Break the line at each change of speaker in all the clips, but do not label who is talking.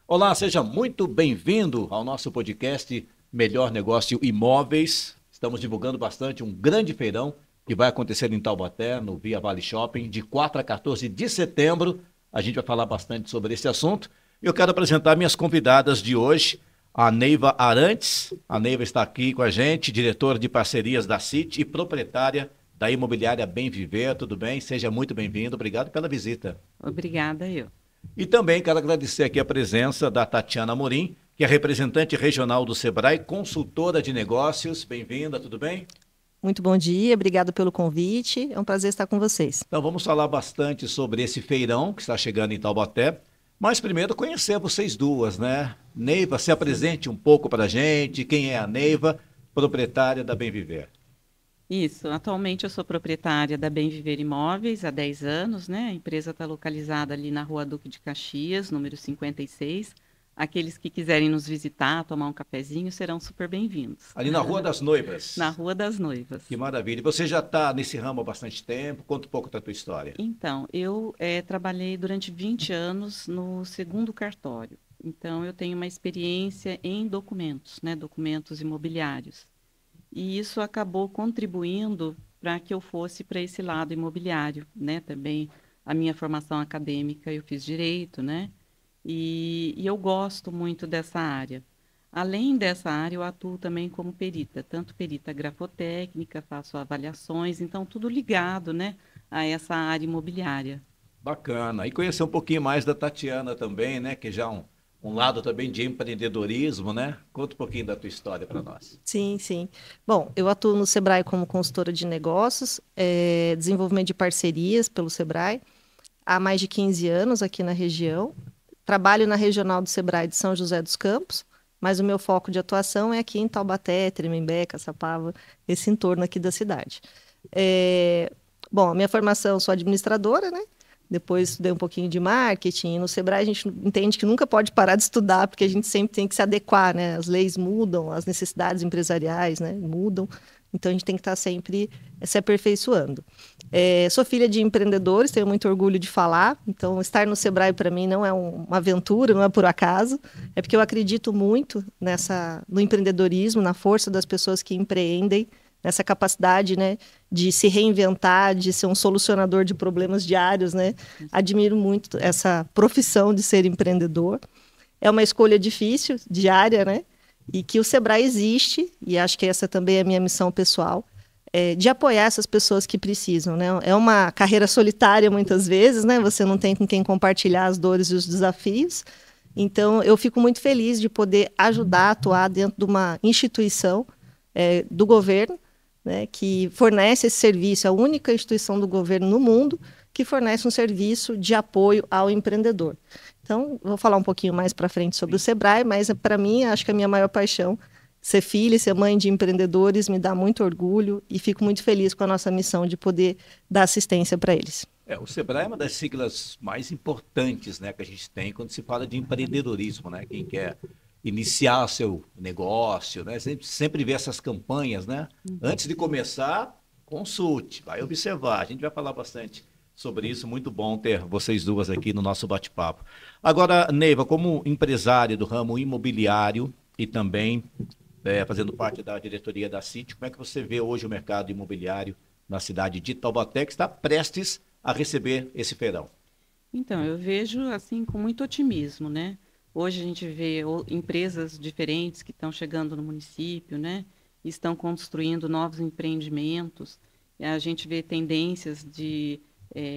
Olá, seja muito bem-vindo ao nosso podcast Melhor Negócio Imóveis. Estamos divulgando bastante um grande feirão que vai acontecer em Taubaté, no Via Vale Shopping, de 4 a 14 de setembro. A gente vai falar bastante sobre esse assunto. Eu quero apresentar minhas convidadas de hoje, a Neiva Arantes. A Neiva está aqui com a gente, diretora de parcerias da City e proprietária da imobiliária Bem Viver. Tudo bem? Seja muito bem-vindo. Obrigado pela visita.
Obrigada, eu.
E também quero agradecer aqui a presença da Tatiana Amorim, que é representante regional do Sebrae, consultora de negócios. Bem-vinda, tudo bem?
Muito bom dia, obrigado pelo convite. É um prazer estar com vocês.
Então vamos falar bastante sobre esse feirão que está chegando em Taubaté. Mas primeiro conhecer vocês duas, né? Neiva, se apresente um pouco para a gente. Quem é a Neiva, proprietária da Bem Viver?
Isso, atualmente eu sou proprietária da Bem Viver Imóveis há 10 anos, né? A empresa está localizada ali na Rua Duque de Caxias, número 56. Aqueles que quiserem nos visitar, tomar um cafezinho, serão super bem-vindos.
Ali na Rua das Noivas.
Na Rua das Noivas.
Que maravilha. Você já está nesse ramo há bastante tempo. Conta um pouco da tua história.
Então, eu trabalhei durante 20 anos no segundo cartório. Então, eu tenho uma experiência em documentos, né? Documentos imobiliários. E isso acabou contribuindo para que eu fosse para esse lado imobiliário, né? Também a minha formação acadêmica, eu fiz direito, né? E eu gosto muito dessa área. Além dessa área, eu atuo também como perita, tanto perita grafotécnica, faço avaliações, então tudo ligado, né, a essa área imobiliária.
Bacana. E conhecer um pouquinho mais da Tatiana também, né? Que já é um lado também de empreendedorismo, né? Conta um pouquinho da tua história para nós.
Sim, sim. Bom, eu atuo no Sebrae como consultora de negócios, desenvolvimento de parcerias pelo Sebrae, há mais de 15 anos aqui na região. Trabalho na regional do Sebrae de São José dos Campos, mas o meu foco de atuação é aqui em Taubaté, Tremembé, Caçapava, esse entorno aqui da cidade. Bom, a minha formação, sou administradora, né? Depois estudei um pouquinho de marketing. No Sebrae a gente entende que nunca pode parar de estudar, porque a gente sempre tem que se adequar, né? As leis mudam, as necessidades empresariais, né, mudam. Então a gente tem que estar sempre se aperfeiçoando. Sou filha de empreendedores, tenho muito orgulho de falar. Então estar no Sebrae para mim não é uma aventura, não é por acaso. É porque eu acredito muito no empreendedorismo, na força das pessoas que empreendem, nessa capacidade, né, de se reinventar, de ser um solucionador de problemas diários, né? Admiro muito essa profissão de ser empreendedor. É uma escolha difícil, diária, né? E que o Sebrae existe, e acho que essa também é a minha missão pessoal, de apoiar essas pessoas que precisam, né? É uma carreira solitária muitas vezes, né? Você não tem com quem compartilhar as dores e os desafios. Então, eu fico muito feliz de poder ajudar a atuar dentro de uma instituição do governo, né, que fornece esse serviço, a única instituição do governo no mundo que fornece um serviço de apoio ao empreendedor. Então, vou falar um pouquinho mais para frente sobre o Sebrae, mas para mim, acho que a minha maior paixão, ser filha e ser mãe de empreendedores, me dá muito orgulho e fico muito feliz com a nossa missão de poder dar assistência para eles.
O Sebrae é uma das siglas mais importantes, né, que a gente tem quando se fala de empreendedorismo, né? Quem quer iniciar seu negócio, né? Sempre vê essas campanhas, né? Antes de começar, consulte, vai observar. A gente vai falar bastante sobre isso. Muito bom ter vocês duas aqui no nosso bate-papo. Agora, Neiva, como empresária do ramo imobiliário e também fazendo parte da diretoria da City, como é que você vê hoje o mercado imobiliário na cidade de Taubaté, que está prestes a receber esse feirão?
Então, eu vejo assim com muito otimismo, né? Hoje a gente vê empresas diferentes que estão chegando no município, né? Estão construindo novos empreendimentos. A gente vê tendências de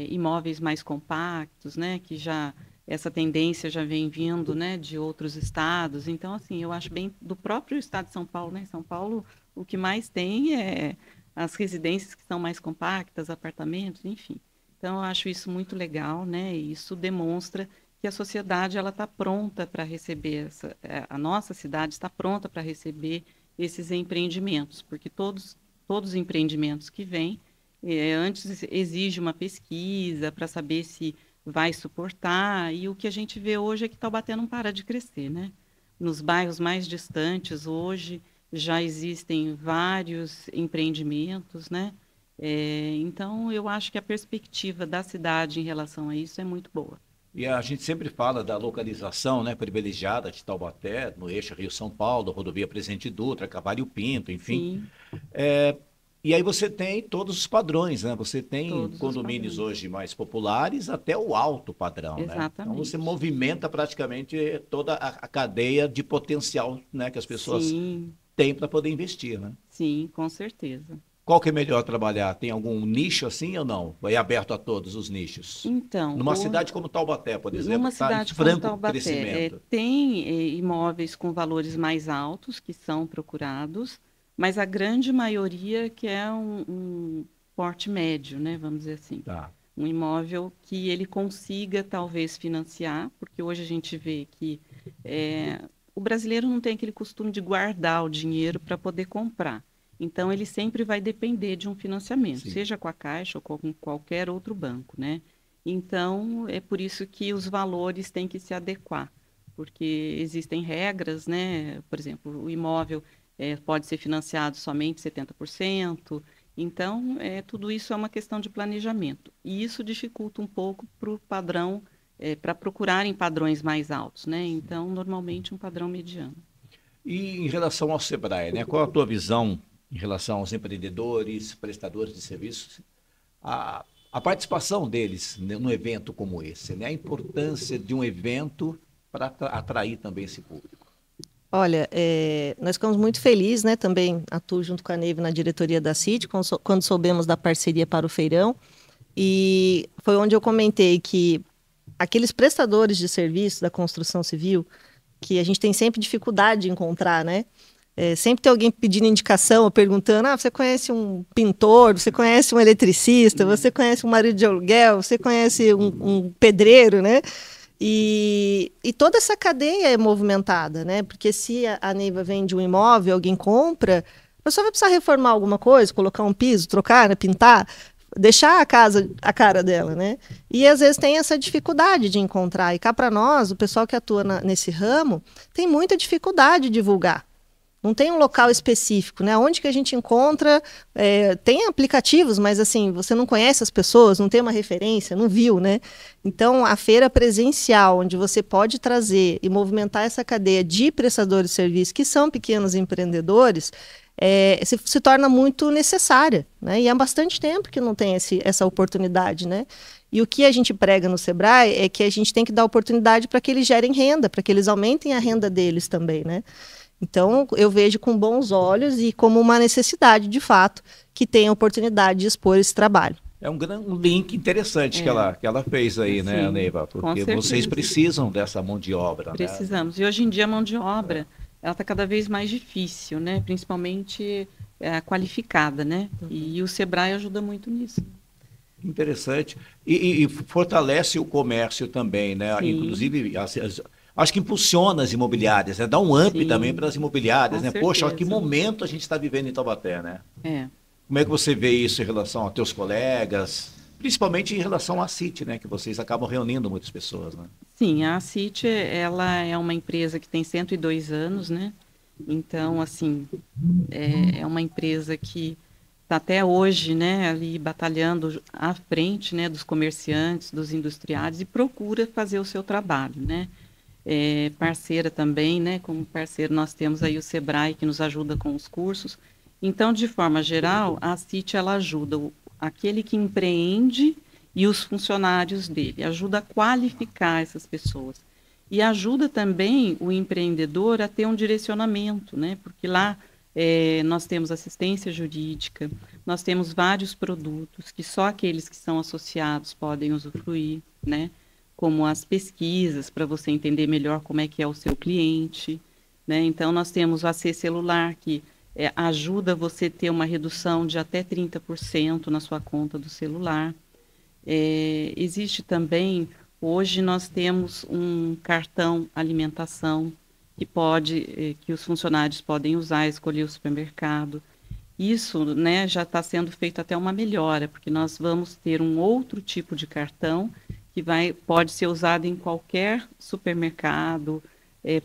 imóveis mais compactos, né? Que já essa tendência já vem vindo, né? De outros estados. Então, assim, eu acho bem do próprio estado de São Paulo, né? São Paulo, o que mais tem é as residências que são mais compactas, apartamentos, enfim. Então, eu acho isso muito legal, né? E isso demonstra que a sociedade ela está pronta para receber a nossa cidade está pronta para receber esses empreendimentos, porque todos os empreendimentos que vêm antes exige uma pesquisa para saber se vai suportar, e o que a gente vê hoje é que Taubaté não para de crescer, né? Nos bairros mais distantes hoje já existem vários empreendimentos, né? Então eu acho que a perspectiva da cidade em relação a isso é muito boa.
E a gente sempre fala da localização, né, privilegiada de Taubaté, no eixo Rio-São Paulo, rodovia Presidente Dutra, Cavalho Pinto, enfim.
Sim,
E aí você tem todos os padrões, né? Você tem
todos os
condomínios
padrões.
hoje mais populares até o alto padrão, né? Então você
Exatamente.
movimenta praticamente toda a cadeia de potencial, né, que as pessoas
Sim,
têm para poder investir, né?
sim, com certeza.
Qual que é melhor trabalhar? Tem algum nicho assim ou não? É aberto a todos os nichos?
Então,
Numa cidade como Taubaté, por exemplo,
numa
que está em
cidade como
franco
Taubaté,
crescimento.
tem imóveis com valores mais altos que são procurados, mas a grande maioria que é um porte médio, né, vamos dizer assim.
Tá.
Um imóvel que ele consiga talvez financiar, porque hoje a gente vê que o brasileiro não tem aquele costume de guardar o dinheiro para poder comprar. Então, ele sempre vai depender de um financiamento,
Sim.
seja com a Caixa ou com qualquer outro banco, né? Então, é por isso que os valores têm que se adequar, porque existem regras, né? Por exemplo, o imóvel pode ser financiado somente 70%. Então, tudo isso é uma questão de planejamento. E isso dificulta um pouco para o padrão, para procurarem padrões mais altos, né? Então, normalmente um padrão mediano.
E em relação ao Sebrae, né? Qual a tua visão em relação aos empreendedores, prestadores de serviços, a participação deles num evento como esse, né? A importância de um evento para atrair também esse público.
Olha, nós ficamos muito felizes, né? Também atuo junto com a Neiva na diretoria da CIT, quando soubemos da parceria para o feirão. E foi onde eu comentei que aqueles prestadores de serviço da construção civil, que a gente tem sempre dificuldade de encontrar, né? Sempre tem alguém pedindo indicação ou perguntando: você conhece um pintor, você conhece um eletricista, você conhece um marido de aluguel, você conhece um pedreiro, né? E toda essa cadeia é movimentada, né? Porque se a Neiva vende um imóvel, alguém compra, a pessoa vai precisar reformar alguma coisa, colocar um piso, trocar, né, pintar, deixar a casa a cara dela, né? E às vezes tem essa dificuldade de encontrar. E cá para nós, o pessoal que atua nesse ramo, tem muita dificuldade de divulgar. Não tem um local específico, né? Onde que a gente encontra? Tem aplicativos, mas assim, você não conhece as pessoas, não tem uma referência, não viu, né? Então, a feira presencial, onde você pode trazer e movimentar essa cadeia de prestadores de serviço, que são pequenos empreendedores, se torna muito necessária, né? E há bastante tempo que não tem essa oportunidade, né? E o que a gente prega no Sebrae é que a gente tem que dar oportunidade para que eles gerem renda, para que eles aumentem a renda deles também, né? Então, eu vejo com bons olhos e como uma necessidade, de fato, que tenha a oportunidade de expor esse trabalho.
É um link interessante que ela fez aí, né,
Sim,
Neiva? Porque
com
vocês
certeza.
precisam dessa mão de obra, né?
Precisamos. E hoje em dia a mão de obra, ela está cada vez mais difícil, né? Principalmente a qualificada, né? E o Sebrae ajuda muito nisso.
Interessante. E fortalece o comércio também, né?
Sim.
Inclusive, acho que impulsiona as imobiliárias, né? Dá um up
Sim,
também para as imobiliárias,
com
né? Poxa, olha que
certeza.
momento a gente está vivendo em Taubaté, né?
É.
Como é que você vê isso em relação aos teus colegas, principalmente em relação à CIT, né? Que vocês acabam reunindo muitas pessoas, né?
Sim, a CIT, ela é uma empresa que tem 102 anos, né? Então, assim, é uma empresa que está até hoje, né, ali batalhando à frente, né, dos comerciantes, dos industriais e procura fazer o seu trabalho, né? Parceira também, né? Como parceiro nós temos aí o Sebrae que nos ajuda com os cursos. Então, de forma geral, a CIT ela ajuda aquele que empreende e os funcionários dele, ajuda a qualificar essas pessoas. E ajuda também o empreendedor a ter um direcionamento, né? Porque lá nós temos assistência jurídica, nós temos vários produtos que só aqueles que são associados podem usufruir, né? Como as pesquisas, para você entender melhor como é que é o seu cliente, né? Então, nós temos o AC Celular, que ajuda você a ter uma redução de até 30% na sua conta do celular. Existe também, hoje nós temos um cartão alimentação que os funcionários podem usar, escolher o supermercado. Isso, né, já está sendo feito até uma melhora, porque nós vamos ter um outro tipo de cartão que pode ser usado em qualquer supermercado,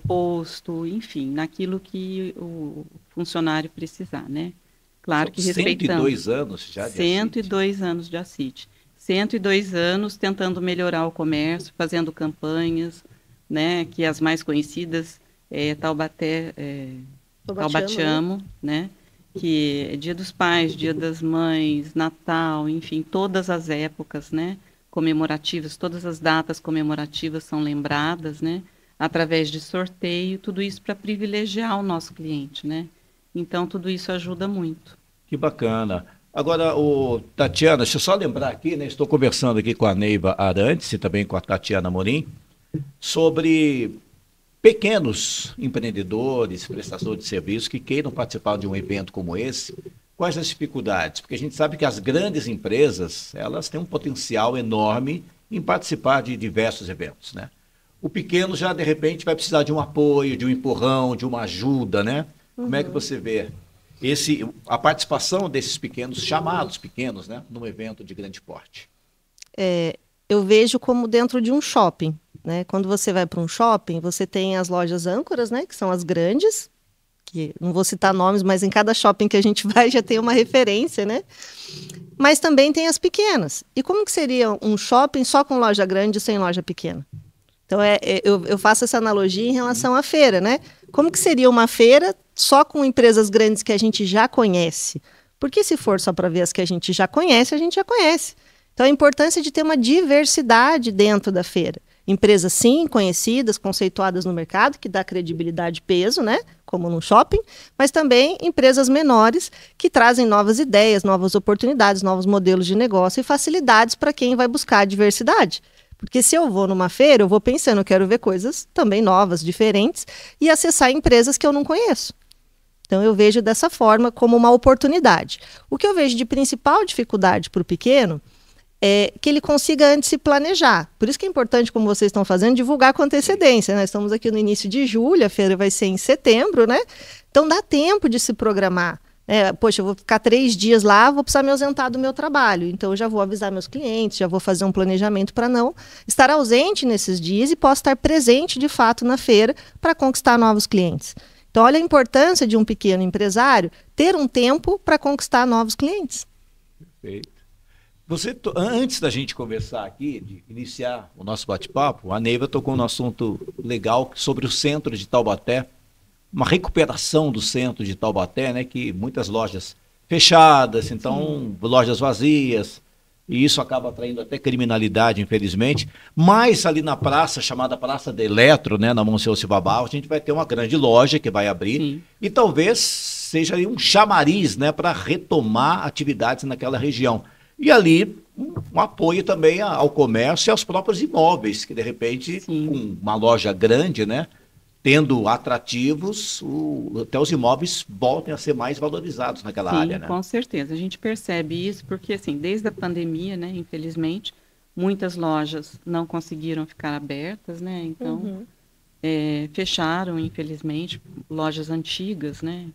posto, enfim, naquilo que o funcionário precisar, né? Claro que respeitando.
102 anos já de
102 anos de ACIT. 102 anos tentando melhorar o comércio, fazendo campanhas, né, que as mais conhecidas é Taubaté, Taubatiamo, né, que é Dia dos Pais, Dia das Mães, Natal, enfim, todas as épocas, né, comemorativas, todas as datas comemorativas são lembradas, né, através de sorteio, tudo isso para privilegiar o nosso cliente, né? Então, tudo isso ajuda muito.
Que bacana. Agora, Tatiana, deixa eu só lembrar aqui, né? Estou conversando aqui com a Neiva Arantes e também com a Tatiana Morim sobre pequenos empreendedores, prestadores de serviços que queiram participar de um evento como esse. Quais as dificuldades? Porque a gente sabe que as grandes empresas, elas têm um potencial enorme em participar de diversos eventos, né? O pequeno já, de repente, vai precisar de um apoio, de um empurrão, de uma ajuda, né? Como é que você vê a participação desses pequenos, chamados pequenos, né, num evento de grande porte?
Eu vejo como dentro de um shopping, né? Quando você vai para um shopping, você tem as lojas âncoras, né, que são as grandes, que não vou citar nomes, mas em cada shopping que a gente vai já tem uma referência, né? Mas também tem as pequenas. E como que seria um shopping só com loja grande e sem loja pequena? Então, eu faço essa analogia em relação à feira, né? Como que seria uma feira só com empresas grandes que a gente já conhece? Porque se for só para ver as que a gente já conhece, a gente já conhece. Então, a importância de ter uma diversidade dentro da feira. Empresas, sim, conhecidas, conceituadas no mercado, que dá credibilidade e peso, né? Como no shopping, mas também empresas menores que trazem novas ideias, novas oportunidades, novos modelos de negócio e facilidades para quem vai buscar a diversidade. Porque se eu vou numa feira, eu vou pensando, eu quero ver coisas também novas, diferentes, e acessar empresas que eu não conheço. Então, eu vejo dessa forma como uma oportunidade. O que eu vejo de principal dificuldade para o pequeno é que ele consiga antes se planejar. Por isso que é importante, como vocês estão fazendo, divulgar com antecedência. Nós estamos aqui no início de julho, a feira vai ser em setembro, né? Então, dá tempo de se programar. Poxa, eu vou ficar 3 dias lá, vou precisar me ausentar do meu trabalho. Então, eu já vou avisar meus clientes, já vou fazer um planejamento para não estar ausente nesses dias e posso estar presente, de fato, na feira para conquistar novos clientes. Então, olha a importância de um pequeno empresário ter um tempo para conquistar novos clientes.
Perfeito. Antes da gente conversar aqui, de iniciar o nosso bate-papo, a Neiva tocou num assunto legal sobre o centro de Taubaté, uma recuperação do centro de Taubaté, né, que muitas lojas fechadas, então lojas vazias, e isso acaba atraindo até criminalidade, infelizmente. Mas ali na praça, chamada Praça de Eletro, né, na Monsenhor Cibabal, a gente vai ter uma grande loja que vai abrir, e talvez seja um chamariz, né, para retomar atividades naquela região. E ali um apoio também ao comércio e aos próprios imóveis, que de repente, com uma loja grande, né, tendo atrativos, até os imóveis voltem a ser mais valorizados naquela área, né?
Com certeza. A gente percebe isso porque, assim, desde a pandemia, né, infelizmente, muitas lojas não conseguiram ficar abertas, né? Então, fecharam, infelizmente, lojas antigas, né?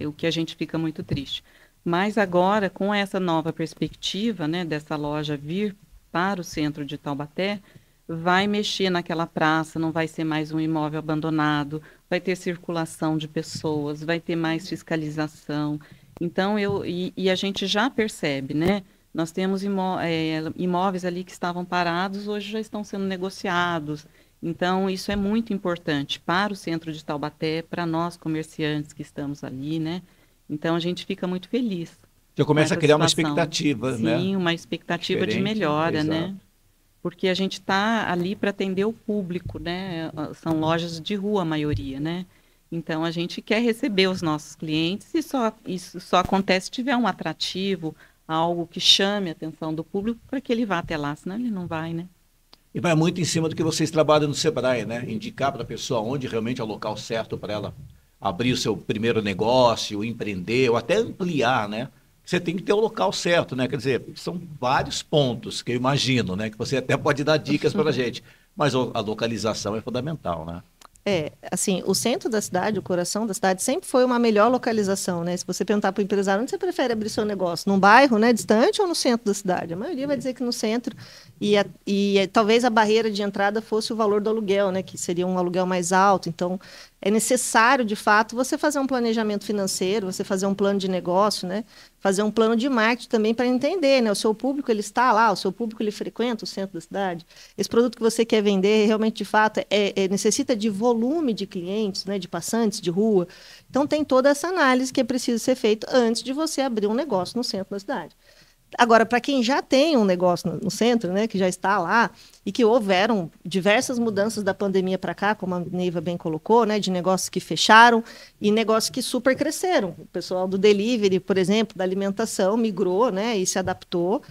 O que a gente fica muito triste. Mas agora, com essa nova perspectiva, né, dessa loja vir para o centro de Taubaté, vai mexer naquela praça, não vai ser mais um imóvel abandonado, vai ter circulação de pessoas, vai ter mais fiscalização. Então, a gente já percebe, né? Nós temos imóveis ali que estavam parados, hoje já estão sendo negociados. Então, isso é muito importante para o centro de Taubaté, para nós comerciantes que estamos ali, né? Então, a gente fica muito feliz.
Já começa a criar uma expectativa, né?
Sim, uma expectativa de melhora, né? Porque a gente está ali para atender o público, né? São lojas de rua a maioria, né? Então, a gente quer receber os nossos clientes e isso só acontece se tiver um atrativo, algo que chame a atenção do público para que ele vá até lá, senão ele não vai, né?
E vai muito em cima do que vocês trabalham no Sebrae, né? Indicar para a pessoa onde realmente é o local certo para ela abrir o seu primeiro negócio, empreender ou até ampliar, né? Você tem que ter o local certo, né? Quer dizer, são vários pontos que eu imagino, né? Que você até pode dar dicas para a gente, mas a localização é fundamental, né?
Assim, o centro da cidade, o coração da cidade, sempre foi uma melhor localização, né? Se você perguntar para o empresário, onde você prefere abrir seu negócio? Num bairro, né, distante ou no centro da cidade? A maioria vai dizer que no centro. talvez a barreira de entrada fosse o valor do aluguel, né, que seria um aluguel mais alto. Então, é necessário, de fato, você fazer um planejamento financeiro, você fazer um plano de negócio, né, fazer um plano de marketing também para entender, né, o seu público ele está lá, o seu público ele frequenta o centro da cidade. Esse produto que você quer vender, realmente, de fato, necessita de volume de clientes, né, de passantes de rua. Então, tem toda essa análise que é preciso ser feita antes de você abrir um negócio no centro da cidade. Agora, para quem já tem um negócio no centro, né, que já está lá, e que houveram diversas mudanças da pandemia para cá, como a Neiva bem colocou, né, de negócios que fecharam e negócios que super cresceram. O pessoal do delivery, por exemplo, da alimentação, migrou, né, e se adaptou.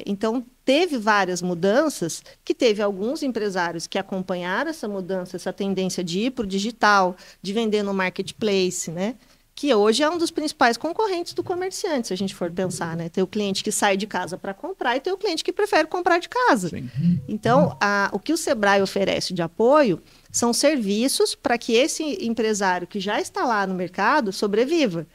Então, teve várias mudanças, que teve alguns empresários que acompanharam essa mudança, essa tendência de ir para o digital, de vender no marketplace, né? Que hoje é um dos principais concorrentes do comerciante, se a gente for pensar, né? Tem o cliente que sai de casa para comprar e tem o cliente que prefere comprar de casa. Sim. Então, o que o Sebrae oferece de apoio são serviços para que esse empresário que já está lá no mercado sobreviva.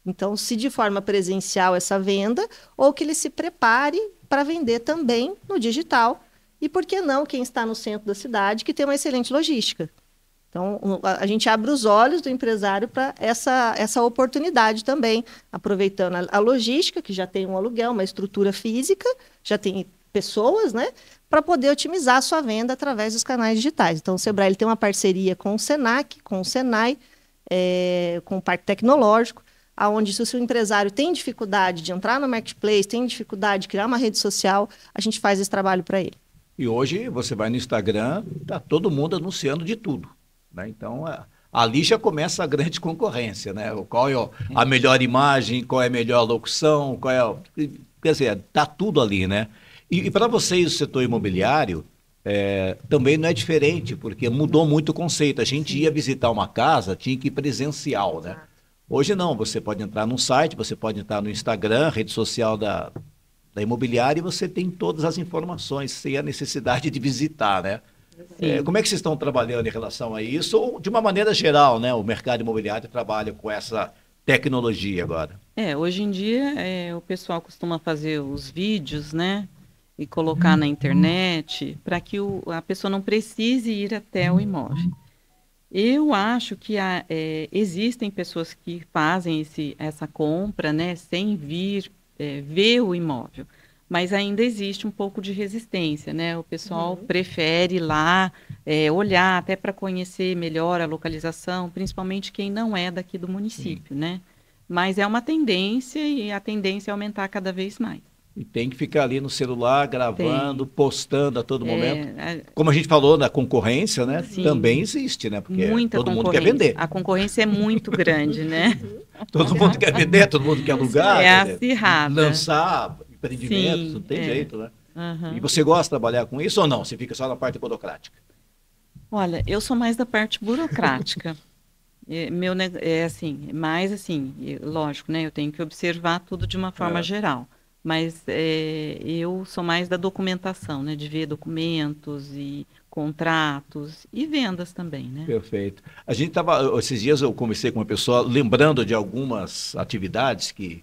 Então, se de forma presencial essa venda, ou que ele se prepare para vender também no digital. E por que não quem está no centro da cidade, que tem uma excelente logística? Então, a gente abre os olhos do empresário para essa oportunidade também, aproveitando a logística, que já tem um aluguel, uma estrutura física, já tem pessoas, né, para poder otimizar a sua venda através dos canais digitais. Então, o Sebrae ele tem uma parceria com o Senac, com o Senai, com o Parque Tecnológico, onde se o seu empresário tem dificuldade de entrar no marketplace, tem dificuldade de criar uma rede social, a gente faz esse trabalho para ele.
E hoje você vai no Instagram, está todo mundo anunciando de tudo. Né? Então, ali já começa a grande concorrência, né? Qual é a melhor imagem, qual é a melhor locução, quer dizer, está tudo ali, né? E para vocês, o setor imobiliário, também não é diferente, porque mudou muito o conceito. A gente ia visitar uma casa, tinha que ir presencial, né? Hoje não, você pode entrar no site, você pode entrar no Instagram, rede social da imobiliária, e você tem todas as informações, sem a necessidade de visitar, né? Como é que vocês estão trabalhando em relação a isso? Ou, de uma maneira geral, né, o mercado imobiliário trabalha com essa tecnologia agora?
Hoje em dia, o pessoal costuma fazer os vídeos, né, e colocar na internet para que a pessoa não precise ir até o imóvel. Eu acho que existem pessoas que fazem essa compra, né, sem vir ver o imóvel. Mas ainda existe um pouco de resistência, né? O pessoal prefere ir lá, olhar até para conhecer melhor a localização, principalmente quem não é daqui do município, né? Mas é uma tendência e a tendência é aumentar cada vez mais.
E tem que ficar ali no celular, gravando, postando a todo momento. Como a gente falou na concorrência, né? Sim. Também existe, né? Porque todo mundo quer vender.
A concorrência é muito grande, né?
Todo mundo quer vender, todo mundo quer alugar.
Acirrada.
Lançar empreendimentos, não tem jeito, né? E você gosta de trabalhar com isso ou não? Você fica só na parte burocrática?
Olha, eu sou mais da parte burocrática. Lógico, né? Eu tenho que observar tudo de uma forma geral. Mas eu sou mais da documentação, né? De ver documentos e contratos e vendas também, né?
Perfeito. A gente esses dias eu conversei com uma pessoa, lembrando de algumas atividades que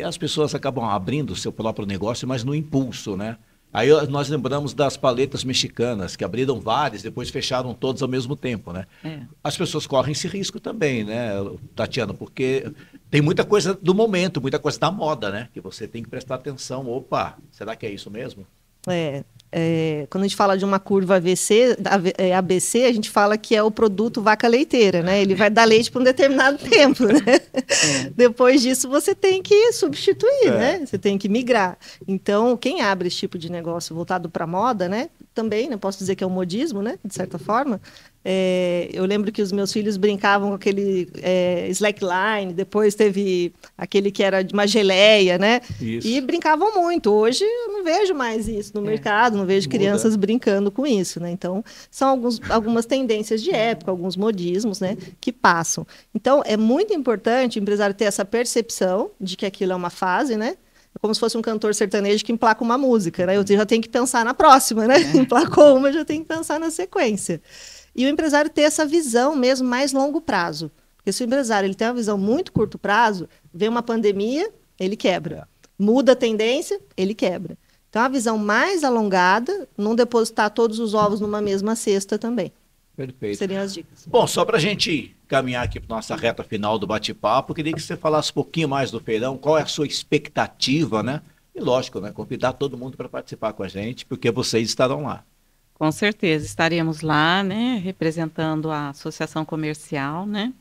as pessoas acabam abrindo o seu próprio negócio, mas no impulso, né? Aí nós lembramos das paletas mexicanas, que abriram várias, depois fecharam todas ao mesmo tempo, né? As pessoas correm esse risco também, né, Tatiana? Porque tem muita coisa do momento, muita coisa da moda, né? Que você tem que prestar atenção. Opa, será que é isso mesmo?
Quando a gente fala de uma curva ABC, a gente fala que é o produto vaca leiteira, né? Ele vai dar leite por um determinado tempo, né? Depois disso, você tem que substituir, né? Você tem que migrar. Então, quem abre esse tipo de negócio voltado para a moda, né? Também, né? Posso dizer que é um modismo, né? De certa forma. Eu lembro que os meus filhos brincavam com aquele slackline, depois teve aquele que era de uma geleia, né? Isso. E brincavam muito. Hoje eu não vejo mais isso no mercado, não vejo crianças brincando com isso, né? Então, são algumas tendências de época, alguns modismos, né? Que passam. Então, é muito importante o empresário ter essa percepção de que aquilo é uma fase, né? É como se fosse um cantor sertanejo que emplaca uma música, né? Eu já tenho que pensar na próxima, né? Emplacou uma, já tenho que pensar na sequência. E o empresário ter essa visão mesmo mais longo prazo. Porque se o empresário ele tem uma visão muito curto prazo, vem uma pandemia, ele quebra. Muda a tendência, ele quebra. Então, a visão mais alongada, não depositar todos os ovos numa mesma cesta também.
Perfeito.
Seriam as dicas.
Bom, só para a gente caminhar aqui para nossa reta final do bate-papo, queria que você falasse um pouquinho mais do feirão, qual é a sua expectativa, né? E lógico, né? Convidar todo mundo para participar com a gente, porque vocês estarão lá.
Com certeza, estaremos lá, né, representando a Associação Comercial, né?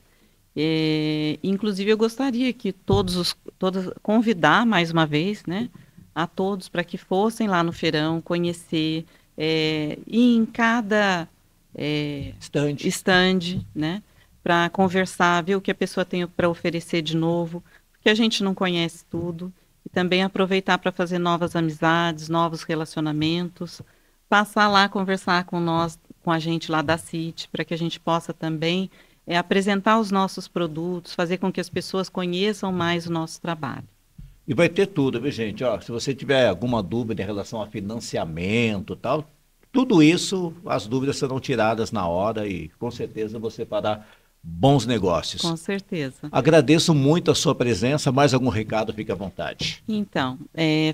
Inclusive, eu gostaria que convidar mais uma vez, né, a todos para que fossem lá no feirão conhecer, e em cada stand, né, para conversar, ver o que a pessoa tem para oferecer de novo, porque a gente não conhece tudo, e também aproveitar para fazer novas amizades, novos relacionamentos, passar lá, conversar com a gente lá da CIT, para que a gente possa também apresentar os nossos produtos, fazer com que as pessoas conheçam mais o nosso trabalho.
E vai ter tudo, viu, gente? Ó, se você tiver alguma dúvida em relação a financiamento e tal, tudo isso, as dúvidas serão tiradas na hora e com certeza você fará bons negócios.
Com certeza.
Agradeço muito a sua presença. Mais algum recado, fique à vontade.
Então,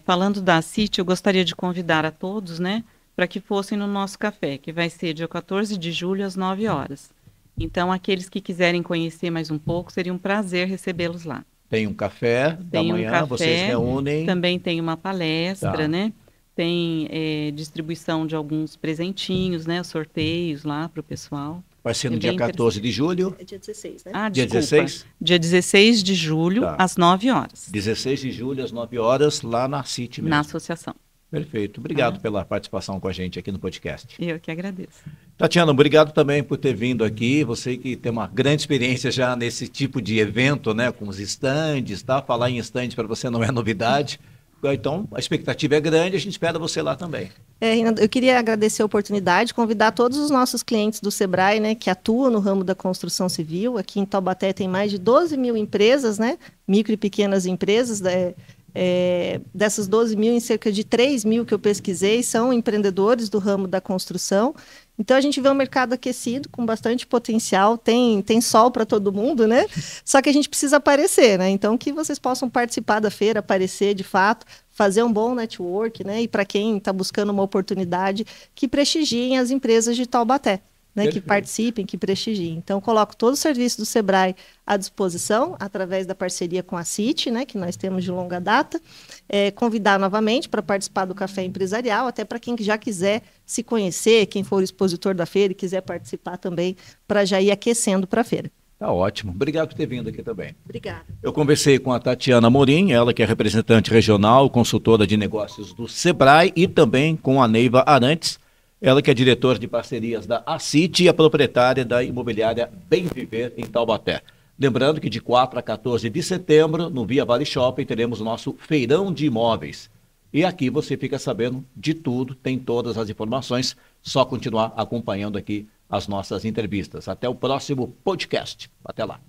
falando da CIT, eu gostaria de convidar a todos, né, para que fossem no nosso café, que vai ser dia 14 de julho, às 9 horas. Então, aqueles que quiserem conhecer mais um pouco, seria um prazer recebê-los lá.
Tem um café da manhã, vocês reúnem.
Também tem uma palestra, né? Tem distribuição de alguns presentinhos, né? Sorteios lá para o pessoal.
Vai ser no dia 14 de julho?
É dia 16, né?
Dia 16?
Dia 16 de julho, às 9 horas.
16 de julho, às 9 horas, lá na CIT mesmo.
Na associação.
Perfeito. Obrigado pela participação com a gente aqui no podcast.
Eu que agradeço.
Tatiana, obrigado também por ter vindo aqui. Você que tem uma grande experiência já nesse tipo de evento, né? Com os estandes, tá? Falar em estande para você não é novidade. Então, a expectativa é grande, a gente espera você lá também.
Eu queria agradecer a oportunidade, convidar todos os nossos clientes do Sebrae, né, que atuam no ramo da construção civil. Aqui em Taubaté tem mais de 12 mil empresas, né, micro e pequenas empresas. Dessas 12 mil, em cerca de 3 mil que eu pesquisei, são empreendedores do ramo da construção. Então, a gente vê um mercado aquecido, com bastante potencial, tem sol para todo mundo, né? Só que a gente precisa aparecer, né? Então, que vocês possam participar da feira, aparecer de fato, fazer um bom network, né? E para quem está buscando uma oportunidade, que prestigiem as empresas de Taubaté. Né, que participem, que prestigiem. Então, coloco todo o serviço do Sebrae à disposição, através da parceria com a CIT, né, que nós temos de longa data. Convidar novamente para participar do Café Empresarial, até para quem já quiser se conhecer, quem for expositor da feira e quiser participar também, para já ir aquecendo para a feira.
Tá ótimo. Obrigado por ter vindo aqui também.
Obrigada.
Eu conversei com a Tatiana Morim, ela que é representante regional, consultora de negócios do Sebrae, e também com a Neiva Arantes, ela que é diretora de parcerias da ACIT e a proprietária da imobiliária Bem Viver em Taubaté. Lembrando que de 4 a 14 de setembro, no Via Vale Shopping, teremos o nosso feirão de imóveis. E aqui você fica sabendo de tudo, tem todas as informações, só continuar acompanhando aqui as nossas entrevistas. Até o próximo podcast. Até lá.